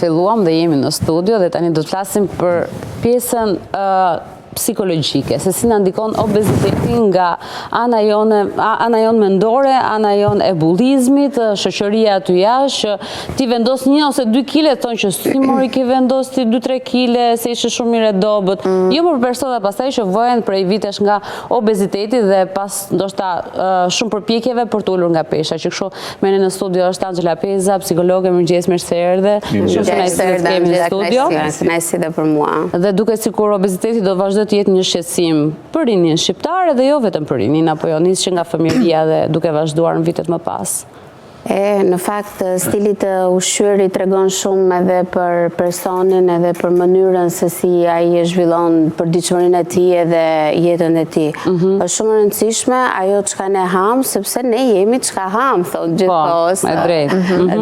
Filluam dhe jemi në studio dhe tani do të flasim për pjesën psikologjike, se si na ndikon obeziteti nga ana jonë mendore, ana jonë e bullizmit, shoqëria aty jashtë, që ti vendos 1 ose 2 kile, thonë që si mori ki vendos ti 2-3 kile, se ishe shumë mirë e dobët. Jo për persona pastaj që vojnë prej vitesh nga obeziteti dhe pas ndoshta shumë përpjekjeve për të ulur nga pesha. Që kështu me në studio është Angela Peza, psikologe, mirëmëngjes, mirë se erdhe. Shumë kënaqësi të kemi në studio. Kënaqësi dhe për mua. Dhe duket sikur obeziteti do vazhdoj të jetë një shqetësim për rinin shqiptar dhe jo vetëm për rinin, apo jo nis që nga fëmijëria dhe duke vazhduar në vitet më pas. Në fakt, stili të ushqyerit tregon shumë edhe për personin edhe për mënyrën se si ai e zhvillon përditshmërinë e tij edhe jetën e tij. Është shumë e rëndësishme ajo çka ne ham, sepse ne jemi çka ham, thonë gjithkohës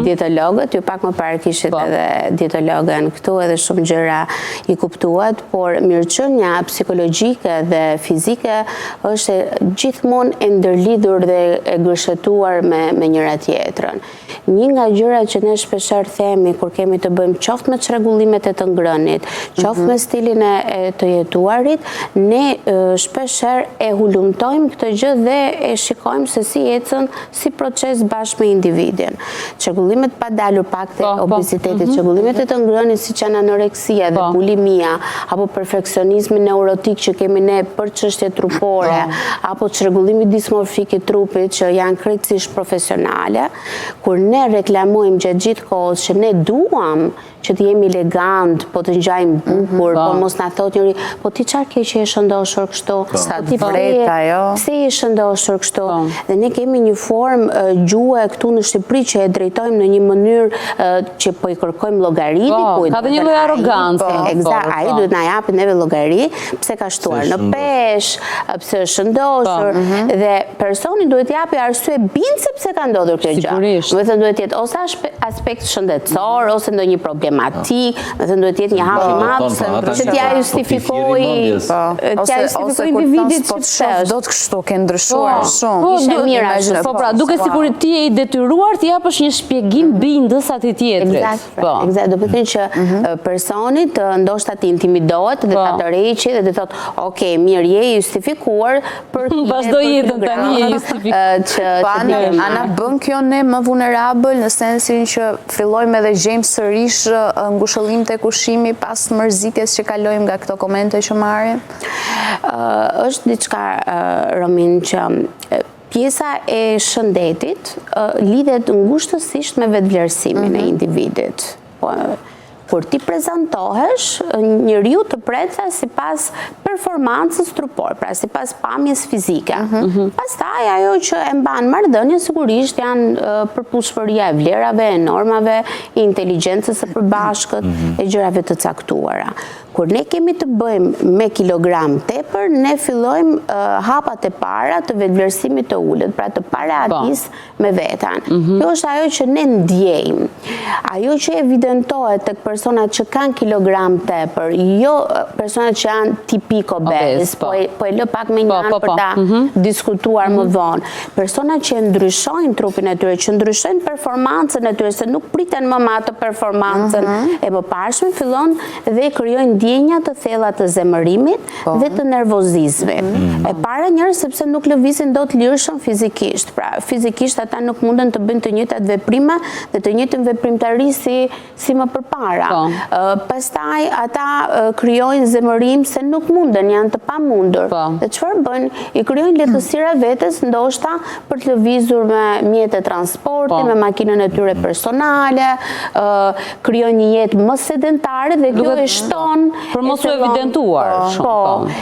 dietologët. Ju pak më parë kishit edhe dietologën këtu, edhe shumë gjëra i kuptuat, por mirëqenia psikologjike dhe fizike është gjithmonë e ndërlidhur dhe e gërshetuar me njëra tjetrën. Një nga gjërat që ne shpeshherë themi kur kemi të bëjmë qoftë me çrregullimet e të ngrënit, qoftë me stilin e të jetuarit, ne shpeshherë e hulumtojmë këtë gjë dhe e shikojmë se si ecën si proces bashkë me individin. Çrregullimet pa dalur pak te obeziteti, çrregullimet e të ngrënit siç janë anoreksia dhe bulimia, apo perfeksionizmi neurotik që kemi ne për çështje trupore, apo çrregullimi dismorfik i trupit që janë krejtësisht profesionale. Kur ne reklamojmë gjatë gjithë kohës që ne duam që të jemi elegant, po të ngjajmë bukur, po mos na thotë njëri, po ti çfarë ke që je shëndoshur kështu? Sa ti vreta, jo? Si je shëndoshur kështu? Dhe ne kemi një formë gjuhë këtu në Shqipëri që e drejtojmë në një mënyrë që po i kërkojmë llogari dikujt. Ka dhe një lloj arrogancë. Eksakt, ai duhet na japë neve llogari, pse ka shtuar në peshë, pse është shëndoshur, dhe personi duhet japi arsye bindse pse ka ndodhur kjo gjë. Do të thënë duhet jetë ose aspekt shëndetësor ose ndonjë problematik, do të thënë duhet jetë një hap i madh që t'ja justifikojë individit që shoh do të kështu ke ndryshuar shumë. Ishte mirë ashtu. Po pra, duket sikur ti je i detyruar të japësh një shpjegim bindës atij tjetrit. Eksakt, do të thënë që personi ndoshta të intimidohet dhe ta tërheqë dhe të thotë, "Ok, mirë, je i justifikuar për vazhdo jetën tani je justifikuar." Ana bën kjo ne më vulnerabël në sensin që fillojmë edhe gjejmë sërish ngushëllim tek ushqimi pas mërzitjes që kalojmë nga këto komente që marrim? Është diçka, Romin, që pjesa e shëndetit lidhet ngushtësisht me vetvlerësimin e individit. Kur ti prezantohesh, njeriu të pret sipas performancës trupore, pra sipas pamjes fizike. Pastaj ajo që e mban marrëdhënien sigurisht janë përputhshmëria e vlerave, e normave, e inteligjencës së përbashkët, e gjërave të caktuara. Kur ne kemi të bëjmë me kilogram tepër, ne fillojmë hapat e para të vetvlerësimit të ulët, pra të paratis me veten. Kjo është ajo që ne ndjejmë. Ajo që evidentohet tek personat që kanë kilogram tepër, jo personat që janë tipik obez, po e lë pak me një anë për ta diskutuar më vonë. Personat që ndryshojnë trupin e tyre, që ndryshojnë performancën e tyre, se nuk priten më me atë performancën e mëparshme, fillon dhe krijojnë ndjenja të thella të zemërimit dhe të nervozizmit. E para njerëz sepse nuk lëvizin dot lirshëm fizikisht. Pra, fizikisht ata nuk munden të bëjnë të njëjtat veprime dhe të njëjtën veprimtari si më përpara. Pastaj ata krijojnë zemërim se nuk munden, janë të pamundur. Dhe çfarë bëjnë? I krijojnë lehtësira vetes ndoshta për të lëvizur me mjete transporti, me makinën e tyre personale, krijojnë një jetë më sedentare dhe kjo e shton për mos u evidentuar.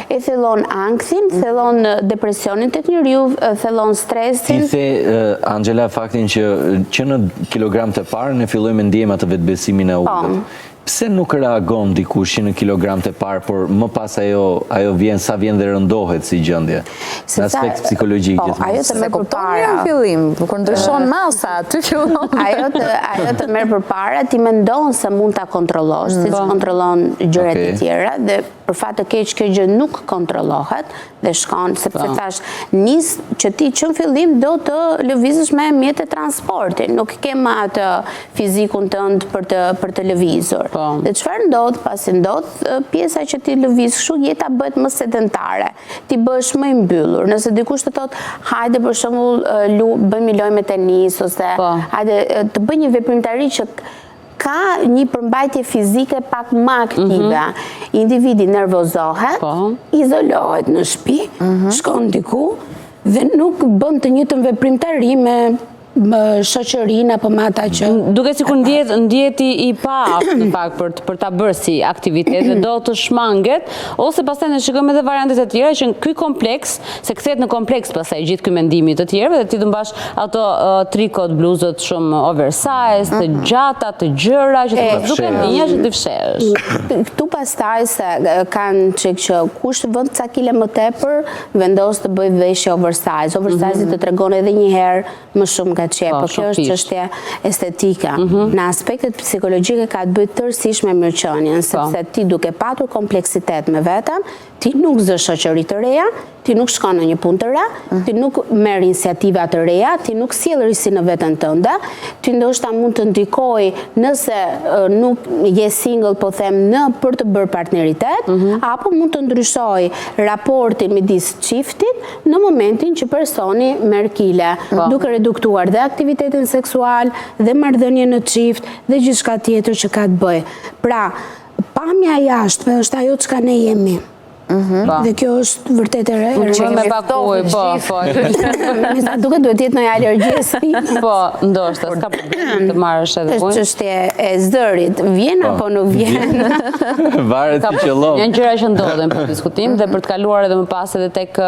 E thellon anksin, thellon depresionin tek njeriu, thellon stresin. Ti the, Angela, faktin që në kilogram të parë ne fillojmë ndjejmë atë vetbesimin e ulët. Pse nuk reagon dikush në kilogram të parë, por më pas ajo vjen sa vjen dhe rëndohet si gjendje? Në aspekt psikologjik. Po, ajo të merr përpara. Në fillim, kur ndryshon masa, ty fillon. Ajo të merr përpara, ti mendon se mund ta kontrollosh, siç kontrollon gjërat e tjera, dhe për fat të keq kjo gjë nuk kontrollohet dhe shkon, sepse thash, nis që ti që në fillim do të lëvizësh me mjetet transporti, nuk ke më atë fizikun tënd për të lëvizur. Dhe çfarë ndodh, pasi ndodh pjesa që ti lëviz kështu, jeta bëhet më sedentare. Ti bëhesh më i mbyllur. Nëse dikush të thotë, hajde për shembull bëjmë lojë me tenis ose hajde të bëj një veprimtari që ka një përmbajtje fizike pak më aktive. Individi nervozohet, izolohet në shtëpi, shkon diku dhe nuk bën të njëjtën veprimtari me shoqërinë apo me ata që duke sikur ndjeti i paaft në fakt për ta bërë si aktivitet dhe do të shmanget, ose pastaj ne shikojmë edhe variantet e tjera që ky kompleks se kthehet në kompleks pastaj gjithë ky mendimi të tjerëve dhe ti të mbash ato trikot, bluzët shumë oversize, të gjata, të gjëra që të duken linja që të fshesh. Këtu pastaj se kanë çik që kush vend ca kile më tepër vendos të bëj veshje oversize. Oversize të tregon edhe një herë më shumë nga po kjo është çështje estetike. Në aspektet psikologjike ka të bëjë tërësisht me mirëqenien, sepse ti duke patur kompleksitet me veten, ti nuk zë shoqëri të reja, ti nuk shkon në një punë të re, ti nuk merr iniciativa të reja, ti nuk sjell risi në veten tënde, ti ndoshta mund të ndikoj nëse nuk je single, po them, për të bërë partneritet, apo mund të ndryshoj raportin midis çiftit në momentin që personi merr kile, duke reduktuar dhe aktivitetin seksual, dhe marrëdhënien në çift, dhe gjithçka tjetër që ka të bëjë. Pra, pamja jashtme është ajo çka ne jemi. Dhe kjo është vërtet e rëndësishme me pak ujë, po. Duket duhet jetë ndonjë alergji. Po, ndoshta s'ka problem të marrësh edhe ujë. Është çështje e zërit, vjen apo nuk vjen. Varet si qëllon. Janë gjëra që ndodhen për diskutim dhe për të kaluar edhe më pas edhe tek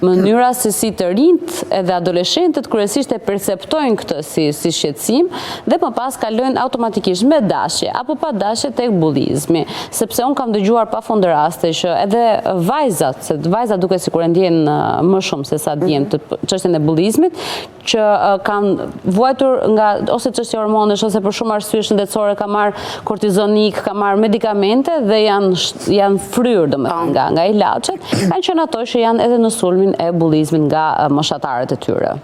mënyra se si të rinjt edhe adoleshentët kryesisht e perceptojnë këtë si shqetësim dhe më pas kalojnë automatikisht me dashje apo pa dashje tek bullizmi, sepse un kam dëgjuar pafund raste që edhe vajzat, se vajzat duke sikur e ndjen më shumë se sa ndjen çështjen e bullizmit, që kanë vuajtur nga ose çështje hormonesh ose për shumë arsye shëndetësore, ka marr kortizonik, ka marr medikamente dhe janë fryrë domethënë nga ilaçet, kanë qenë ato që janë edhe në sulmin e bullizmit nga moshatarët e tyre.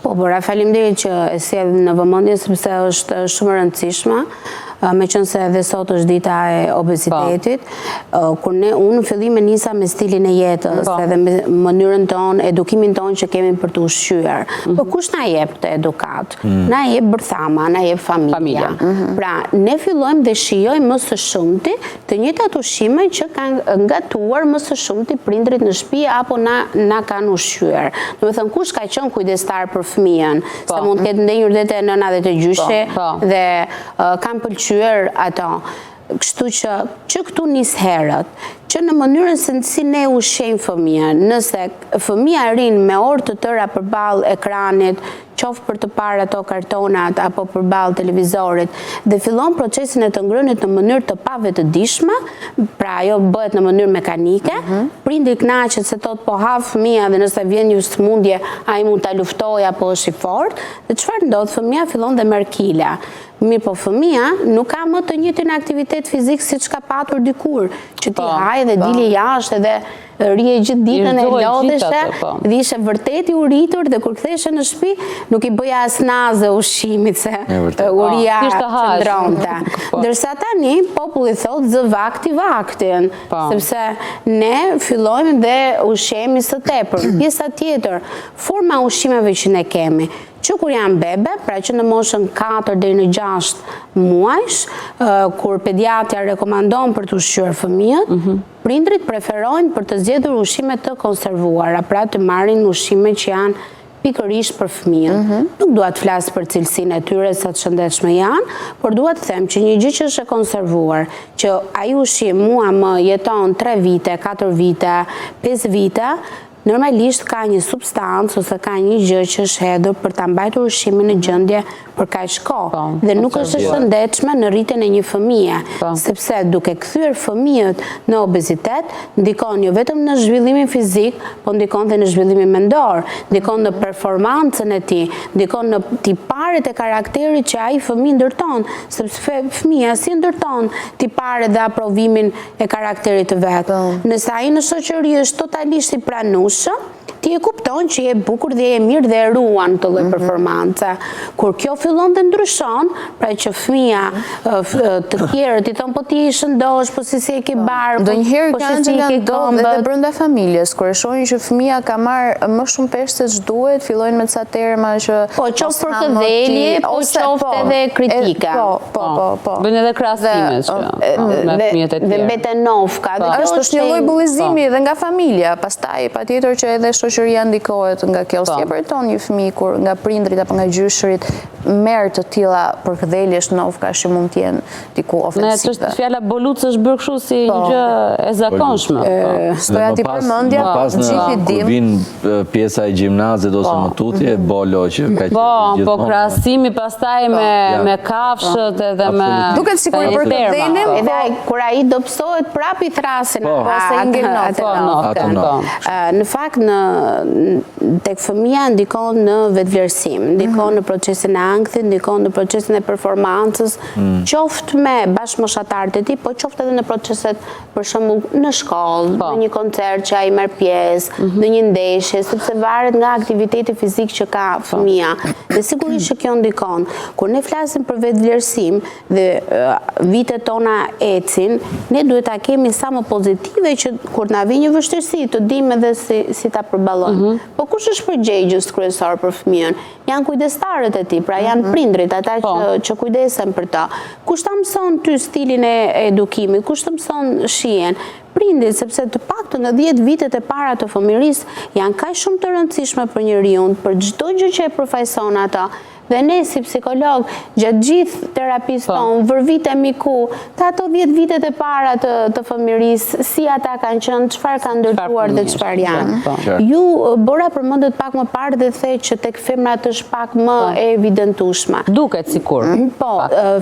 Po, faleminderit që e sjell në vëmendje sepse është shumë e rëndësishme. Meqense edhe sot është dita e obezitetit, kur unë në fillim e nisa me stilin e jetës, edhe me mënyrën tonë, edukimin tonë që kemi për të ushqyer. Po kush na jep të edukat? Na jep bërthama, na jep familja. Pra, ne fillojmë dhe shijojmë më së shumti të njëjtat ushqime që kanë gatuar më së shumti prindrit në shtëpi apo na kanë ushqyer. Domethënë kush ka qenë kujdestar për fëmijën, se mund të ketë ndenjur dhe te nëna dhe te gjyshi dhe kanë pëlqyer ato. Kështu që këtu nis herët, që në mënyrën se si ne ushqejmë fëmijën, nëse fëmija rin me orë të tëra përballë ekranit, qoftë për të parë ato kartonat apo përballë televizorit, dhe fillon procesin e të ngrënit në mënyrë të pavetëdijshme, pra ajo bëhet në mënyrë mekanike, prindi kënaqet se thot po ha fëmia dhe nëse vjen një sëmundje, ai mund ta luftojë apo është i fortë, dhe çfarë ndodh? Fëmia fillon dhe merr kile. Mirë, po fëmia nuk ka më të njëjtin aktivitet fizik siç ka patur dikur, që ti haj dhe dili jashtë dhe rije gjithë ditën e lodheshe, dhe ishe vërtet i uritur dhe kur ktheshe në shtëpi nuk i bëja as naze ushqimit se uria qëndronte. Ndërsa tani populli thot zë vaktin, sepse ne fillojmë dhe ushqemi së tepër. Pjesa tjetër, forma ushqimeve që ne kemi, që kur janë bebe, pra që në moshën 4 deri në 6 muajsh, kur pediatria rekomandon për të ushqyer fëmijët, prindrit preferojnë për të zgjedhur ushqime të konservuara, pra të marrin ushqime që janë pikërisht për fëmijën. Nuk dua të flas për cilësinë e tyre sa të shëndetshme janë, por dua të them që një gjë që është e konservuar, që ai ushqim mua më jeton 3 vite, 4 vite, 5 vite, normalisht ka një substancë ose ka një gjë që është hedhur për ta mbajtur ushqimin në gjendje për kaq kohë. Dhe nuk është e shëndetshme në rritjen e një fëmije, sepse duke kthyer fëmijët në obezitet, ndikon jo vetëm në zhvillimin fizik, po ndikon dhe në zhvillimin mendor, ndikon në performancën e tij, ndikon në tiparet e karakterit që ai fëmijë ndërton, sepse fëmia si ndërton tiparet dhe aprovimin e karakterit të vet. Nëse ai në shoqëri është totalisht i pranueshëm, ti e kupton që je bukur dhe je mirë dhe e ruan të lloj performance. Kur kjo fillon të ndryshon, pra që fëmia të tjerët i thon po ti je shëndosh, po si e ke barë, Ndonjëherë ka ndodhur edhe brenda familjes, kur e shohin që fëmia ka marrë më shumë peshë se ç'duhet, fillojnë me ca terma që po qoftë për këdhelje, po qoftë edhe kritika. Po. Bëjnë edhe krahasime me fëmijët e tjerë. Dhe mbeten nofka. Është një lloj bullizimi edhe nga familja, pastaj patjetër që edhe shoqëria ndikohet nga kjo. Si e përjeton një fëmijë kur nga prindrit apo nga gjyshërit merr të tilla përkëdheljesh nofka që mund të jenë diku ofensive. Ne fjala boluc është bërë kështu si një gjë e zakonshme. Stoja ti përmendja, gjithë i dim. Kur vin pjesa e gjimnazit ose më tutje, bolo që ka qenë Po krahasimi pastaj me kafshët edhe me duket sikur i përkëdhelin, edhe kur ai dobësohet prap i thrasin ose i ngel nofkën. Në fakt tek fëmia ndikon në vetvlerësim, ndikon në procesin e ankthit, ndikon në procesin e performancës, qoftë me bashkëmoshatarët e tij, po qoftë edhe në proceset për shembull në shkollë, në një koncert që ai merr pjesë, në një ndeshje, sepse varet nga aktiviteti fizik që ka fëmia. Dhe sigurisht që kjo ndikon. Kur ne flasim për vetvlerësim dhe vitet tona ecin, ne duhet ta kemi sa më pozitive që kur na vjen një vështirësi të dimë edhe si ta përballojmë. Po kush është përgjegjës kryesor për fëmijën? Janë kujdestarët e tij, pra janë prindrit, ata që kujdesen për ta. Kush ta mëson ty stilin e edukimit? Kush të mëson shijen? Prindit, sepse të paktën në 10 vitet e para të fëmirisë janë kaq shumë të rëndësishme për njeriu, për çdo gjë që e përfaqëson ata. Dhe ne si psikolog, gjatë gjithë terapisë tonë, vërvitemi ku të ato 10 vitet e para të fëmirisë, si ata kanë qenë, çfarë kanë ndërtuar dhe çfarë janë. Ju Bora përmendet pak më parë dhe the që tek femrat është pak më e evidentueshme. Duket sikur. Po,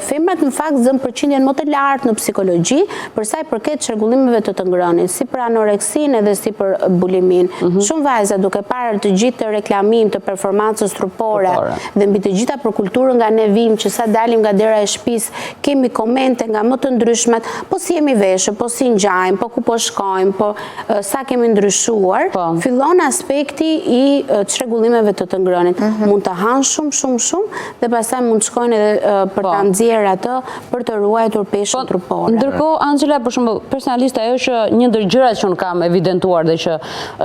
femrat në fakt zënë përqindjen më të lartë në psikologji për sa i përket çrregullimeve të ngrënies, si për anoreksinë edhe si për bulimin. Shumë vajza duke parë të gjithë reklamim të performancës trupore dhe mbi të gjitha për kulturën nga ne vim, që sa dalim nga dera e shtëpisë, kemi komente nga më të ndryshmet, po si jemi veshë, po si ngjajmë, po ku po shkojmë, po sa kemi ndryshuar, fillon aspekti i çrregullimeve të ngrënit. Mund të hanë shumë dhe pastaj mund të shkojnë edhe për ta nxjerrë atë për të ruajtur peshën trupore. Ndërkohë, Angela, për shembull, personalisht ajo që një ndër gjërat që unë kam evidentuar dhe që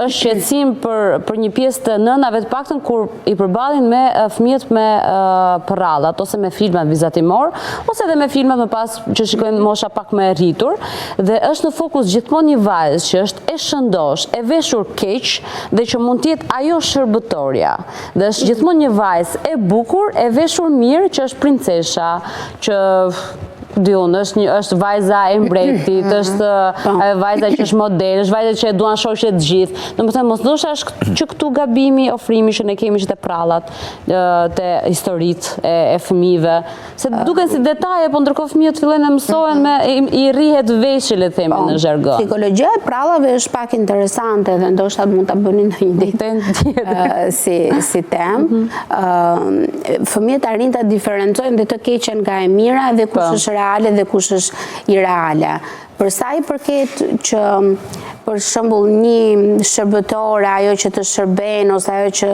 është shqetësim për një pjesë të nënave të paktën kur i përballen me fëmijët me përrallat ose me filmat vizatimor ose edhe me filmat më pas që shikojnë mosha pak më e rritur, dhe është në fokus gjithmonë një vajzë që është e shëndosh, e veshur keq dhe që mund të jetë ajo shërbëtorja. Dhe është gjithmonë një vajzë e bukur, e veshur mirë, që është princesha, që është vajza e mbretit, është vajza që është model, është vajza që e duan shoqet gjithë. Domethënë mos ndoshta është që këtu gabimi, ofrimi që ne kemi që te prallat, te historitë e fëmijëve, se duken si detaje, po ndërkohë fëmijët fillojnë të mësohen me i rrihet veshje, le të themi në zhargon. Psikologjia e prallave është pak interesante dhe ndoshta mund ta bëni në një ditë si temë. Fëmijët arrin ta diferencojnë dhe të keqen nga e mira dhe kush është reale dhe kush është ireale. Për sa i përket që për shembull një shërbëtore, ajo që të shërben ose ajo që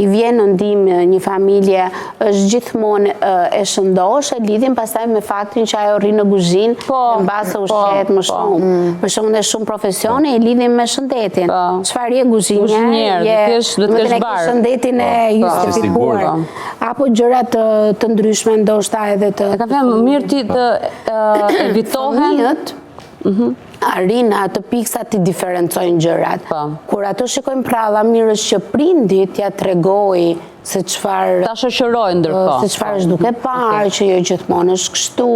i vjen në ndihmë një familje është gjithmonë e shëndosh, e lidhim pastaj me faktin që ajo rri në kuzhinë në bazë ushqet më shumë. Për shembull në shumë profesione i lidhim me shëndetin. Çfarë je kuzhinjer, je shëndetin e justifikuar. Apo gjëra të ndryshme ndoshta edhe të. Ka thënë mirë ti të evitohen arrin atë piksa të diferencojnë gjërat. Kur ato shikojnë pralla mirës që prindit ja tregoi se çfarë ta shoqërojnë ndërkohë. Se çfarë është duke parë, që jo gjithmonë është kështu.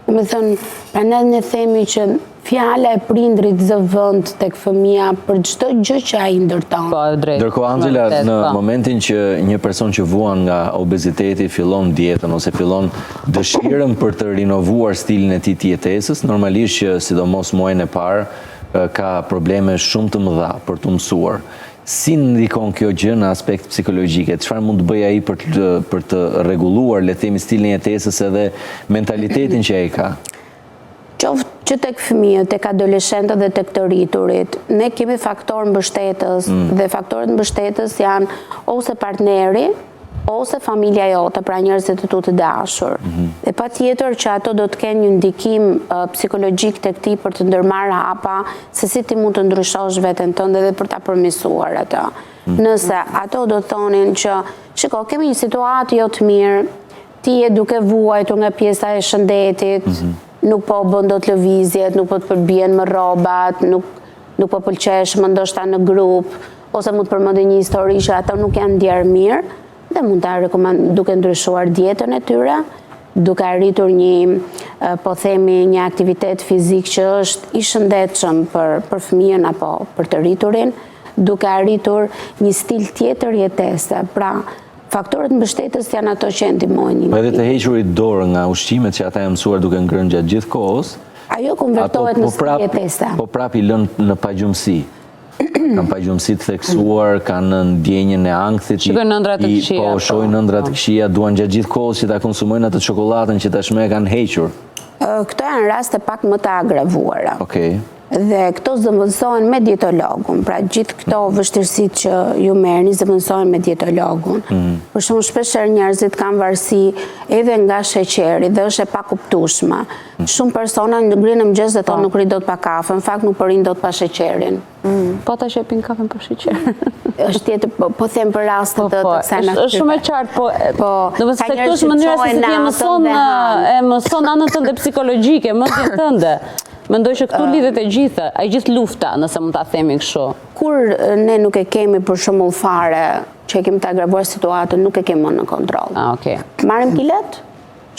Domethënë, prandaj ne themi që fjala e prindrit zë vend tek fëmia për çdo gjë që ai ndërton. Po, e drejtë. Ndërkohë Angela, në momentin që një person që vuan nga obeziteti fillon dietën ose fillon dëshirën për të rinovuar stilin e tij të jetesës, normalisht që sidomos muajin e parë ka probleme shumë të mëdha për të mësuar. Si ndikon kjo gjë në aspekt psikologjike? Çfarë mund të bëjë ai për të rregulluar, le të themi, stilin e jetesës edhe mentalitetin që ai ka? Qoftë që tek fëmijët, tek adoleshentët dhe tek të rriturit, ne kemi faktorë mbështetës dhe faktorët mbështetës janë ose partneri, ose familja jote, pra njerëzit e tu të dashur. Dhe patjetër që ato do të kenë një ndikim psikologjik tek ti për të ndërmarrë hapa se si ti mund të ndryshosh veten tënde dhe për ta përmirësuar atë. Nëse ato do të thonin që, shiko, kemi një situatë jo të mirë, ti je duke vuajtur nga pjesa e shëndetit, nuk po bën dot lëvizjet, nuk po të përbien me rrobat, nuk po pëlqesh më ndoshta në grup, ose mund të përmendë një histori që ata nuk janë ndjerë mirë, dhe mund ta rekomandoj duke ndryshuar dietën e tyre, duke arritur një, po themi, një aktivitet fizik që është i shëndetshëm për fëmijën apo për të rriturin, duke arritur një stil tjetër jetese. Pra, faktorët mbështetës janë ato që ndihmojnë. Po edhe të hequrit dorë nga ushqimet që ata janë mësuar duke ngrënë gjatë gjithë kohës, ajo konvertohet në stil jetese. Po prap i lënë në pagjumësi. Kanë pagjumësi të theksuar, kanë ndjenjën e ankthit. Shikojnë ëndrat të këqija. Po, shohin ëndrat të këqija, duan gjatë gjithë kohës që ta konsumojnë atë çokoladën që tashmë e kanë hequr. Këto janë raste pak më të agravuara. Okej. Dhe këto zëvendësohen me dietologun, pra gjithë këto vështirësitë që ju merrni zëvendësohen me dietologun. Për shembull, shpeshherë njerëzit kanë varësi edhe nga sheqeri dhe është e pakuptueshme. Shumë persona ngrihen në mëngjes dhe thonë nuk ri dot pa kafe, në fakt nuk po rin dot pa sheqerin. Po ata që pin kafen pa sheqer. Është tjetër, po them për raste të kësaj natyre. Është shumë e qartë, po. Do të thotë këtu është mënyra se si ti mëson anën tënde psikologjike, mendjen tënde. Mendoj që këtu lidhet e gjitha, e gjithë lufta, nëse mund ta themi kështu. Kur ne nuk e kemi për shembull fare që e kemi të agravuar situatën, nuk e kemi më në kontroll. Okej. Marrim kilet,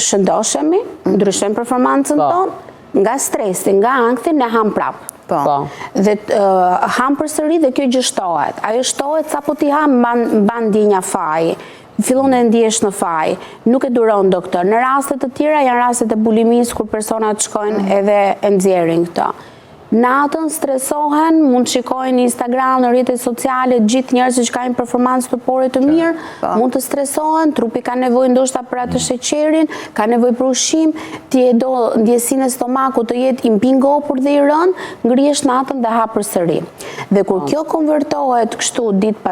shëndoshemi, ndryshojmë performancën tonë, nga stresi, nga ankthi, ne ham prap. Dhe ham përsëri dhe kjo gjë shtohet. Ajo shtohet sapo ti ham mban ndjenja faji. Fillon e ndjesh në faj, nuk e duron doktor. Në rastet të tjera janë rastet e bulimisë kur personat shkojnë edhe e nxjerrin këto. Natën stresohen, mund shikojnë Instagram, në rrjetet sociale, gjithë njerëzit që kanë performancë trupore të mirë, mund të stresohen, trupi ka nevojë ndoshta për atë sheqerin, ka nevojë për ushqim, ti e do ndjesinë e stomakut të jetë i mpingopur dhe i rënë, ngrihesh natën dhe ha përsëri. Dhe kur kjo konvertohet kështu ditë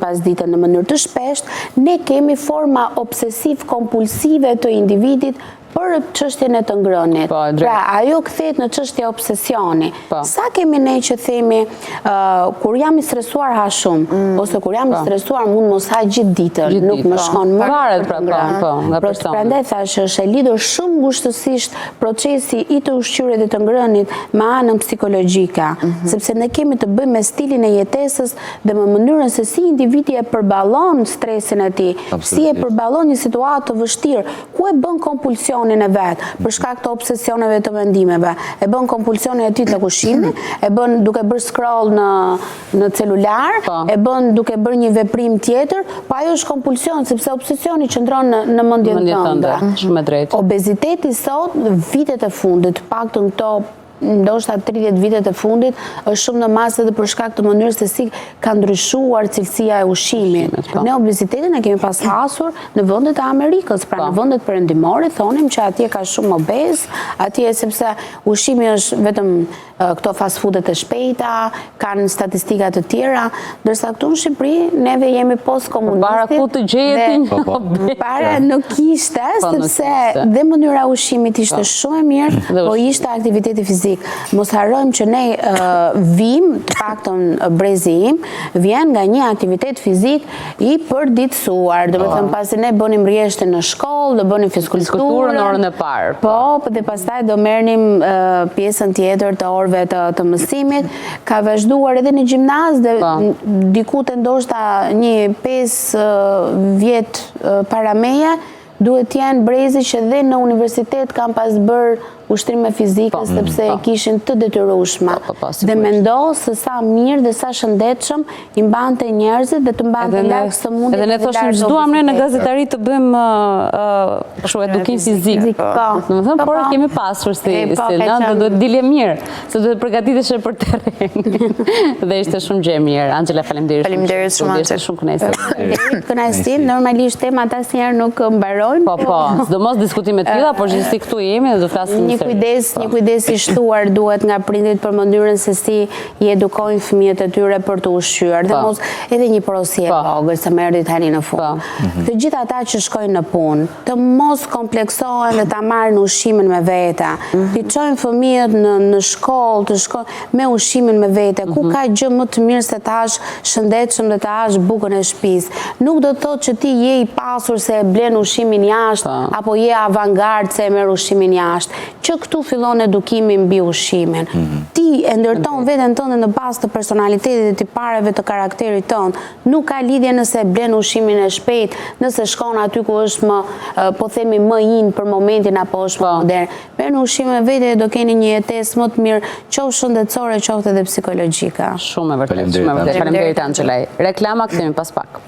pas dite në mënyrë të shpeshtë, ne kemi forma obsesiv kompulsive të individit për çështjen e të ngrënit. Pra, ajo kthehet në çështje obsesioni. Sa kemi ne që themi, kur jam i stresuar ha shumë, ose kur jam i stresuar mund mos ha gjithë ditën, nuk më shkon më për ngrënë. Prandaj thash është e lidhur shumë ngushtësisht procesi i të ushqyerjes dhe të ngrënit me anën psikologjike, sepse ne kemi të bëjmë me stilin e jetesës dhe me mënyrën se si individi e përballon stresin e tij, si e përballon një situatë të vështirë, ku e bën kompulsion e vet, për shkak të obsesioneve të mendimeve, e bën kompulsionin e tij të ushqimit, e bën duke bërë scroll në celular, e bën duke bërë një veprim tjetër, po ajo është kompulsion sepse obsesioni qëndron në mendjen tënde. Shumë e drejtë. Obeziteti sot, vitet e fundit, paktën këto ndoshta 30 vitet e fundit, është shumë në masë edhe për shkak të mënyrës se si ka ndryshuar cilësia e ushqimit. Ne obezitetin e kemi pas hasur në vendet e Amerikës, pra në vendet perëndimore thonim që atje ka shumë obez, atje sepse ushqimi është vetëm këto fast foodet e shpejta, kanë statistika të tjera, ndërsa këtu në Shqipëri neve jemi post-komunistit. Para ku të gjetin? Para nuk ishte, sepse dhe mënyra ushqimit ishte shumë e mirë, po ishte aktiviteti fizik fizik. Mos harrojmë që ne vim, të paktën brezi im, vjen nga një aktivitet fizik i përditësuar. Do të thënë pasi ne bënim rrjeshte në shkollë, do bënim Fizikulturë në orën e parë. Po, dhe pastaj do merrnim pjesën tjetër të orëve të mësimit. Ka vazhduar edhe në gjimnaz dhe diku të ndoshta një 5 vjet para meje, duhet t'jenë brezi që dhe në universitet kam pas bërë ushtrime fizike sepse e kishin të detyrueshme. Dhe mendo se sa mirë dhe sa shëndetshëm i mbante njerëzit dhe të mbante larg sëmundjet. Edhe ne thoshim ç'duam ne në gazetari të bëjmë kështu edukim fizik. Domethënë por kemi pasur si na do të dilje mirë, se duhet përgatitesh për terren. Dhe ishte shumë gjë e mirë. Angela, faleminderit. Faleminderit shumë. Ishte shumë kënaqësi. Kënaqësi, normalisht temat asnjëherë nuk mbarojnë. Po, sidomos diskutime të tilla, por gjithsesi këtu jemi dhe do flasim. Një kujdes i shtuar duhet nga prindit për mënyrën se si i edukojnë fëmijët e tyre për të ushqyer. Dhe mos edhe një porosi e vogël se më erdhi tani në fund. Të gjithë ata që shkojnë në punë, të mos kompleksohen dhe ta marrin ushqimin me vete. Ti çojnë fëmijët në shkollë, të shkojnë me ushqimin me vete. Ku ka gjë më të mirë se të hash shëndetshëm dhe të hash bukën e shtëpisë. Nuk do të thotë që ti je i pasur se e blen ushqimin jashtë apo je avangard se e merr ushqimin jashtë. Që këtu fillon edukimi mbi ushqimin. Ti e ndërton veten tënde në bazë të personalitetit dhe tipareve të karakterit tënd. Nuk ka lidhje nëse blen ushqimin e shpejt, nëse shkon aty ku është më, po themi më in për momentin apo është më modern. Merrni ushqimin e vetë dhe do keni një jetesë më të mirë, qoftë shëndetësore, qoftë edhe psikologjike. Shumë e vërtetë. Faleminderit Angela. Reklama kthehemi pas pak.